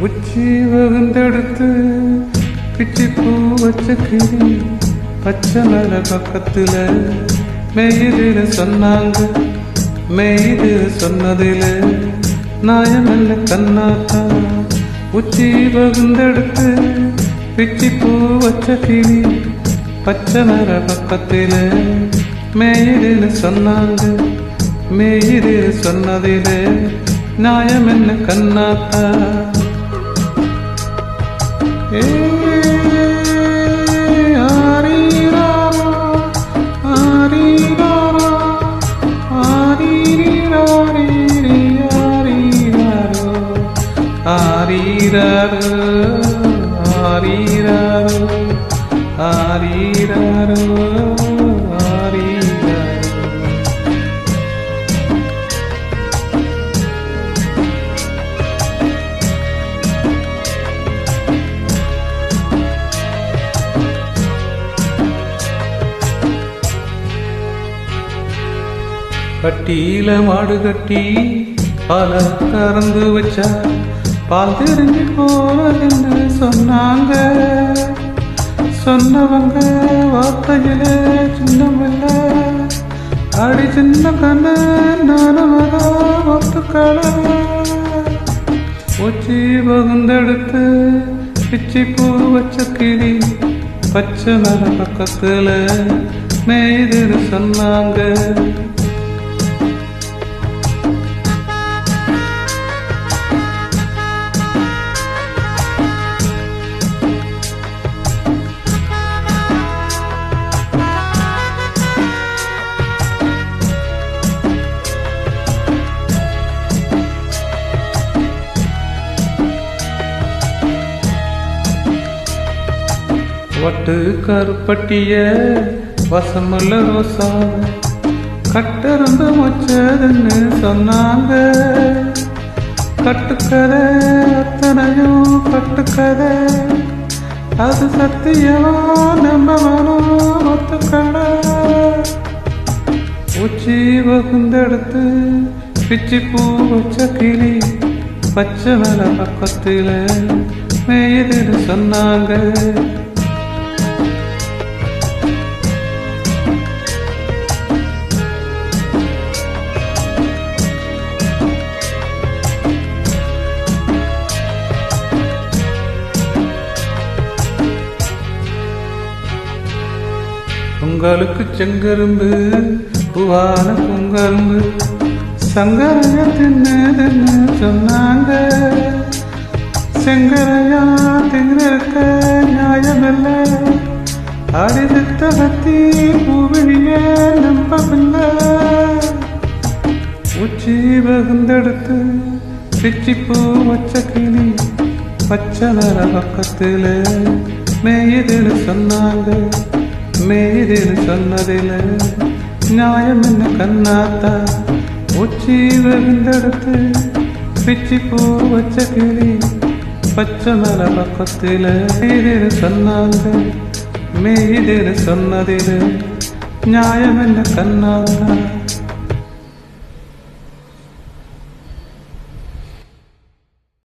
உச்சி வகுந்தெடுத்து பிச்சி பூ வச்ச கிளி பச்சை மர பக்கத்துல மெய்தில சொன்னாங்க. மெய்து சொன்னதில நாயமல்ல கண்ணாத்தா. உச்சி வகுந்தெடுத்து பிச்சி பூ வச்ச கிளி பச்சை மர பக்கத்துல மெய்தில சொன்னாங்க. மெய்து சொன்னதில நாயம் என்ன கண்ணாத்தா. கட்டியில மாடு கட்டி பால கறந்து வச்சா பால் தெரிஞ்சு போறதுன்னு சொன்னாங்க. சொன்னவங்க வார்த்தையில சின்னமில்ல அடி சின்ன கண்ண நானும் ஒத்துக்கள. உச்சி பகுந்தெடுத்து பிச்சி பூ வச்ச கிளி பச்சை மர பக்கத்துல மேய்துன்னு சொன்னாங்க. வட்டு கருப்பட்டிய வசமுள்ள ரோசா கட்டருந்து மொச்சதுன்னு சொன்னாங்க. கட்டுக்கதை அத்தனையும் கட்டுக்கதை அது சத்தியமா நம்பவனும் ஒத்துக்கடை. உச்சி வகுந்தெடுத்து பிச்சி பூ வச்ச கிளி பச்சை மர பக்கத்துல மேய்துன்னு சொன்னாங்க. உங்களுக்கு செங்கரும்பு பூவான பூங்கரும்பு சங்கரைய தின்னு சொன்னாங்க. செங்கரையா தின்னிருக்க நியாயமில்ல அடித்த கத்தி பூவிழிய நம்பவில்லை. உச்சி வகுந்தெடுத்து பிச்சி பூ வச்ச கிளி பச்சை மர பக்கத்துல மேய்துன்னு சொன்னாங்க. மேய்துன்னு சொன்னதில நியாயம் என்ன கண்ணாத்தா. உச்சி வகுந்தெடுத்து பிச்சி பூ வச்ச கிளி பச்சை மர பக்கத்துல மேய்துன்னு சொன்னாங்க. மேய்துன்னு சொன்னதில நியாயம் என்ன கண்ணாத்தா.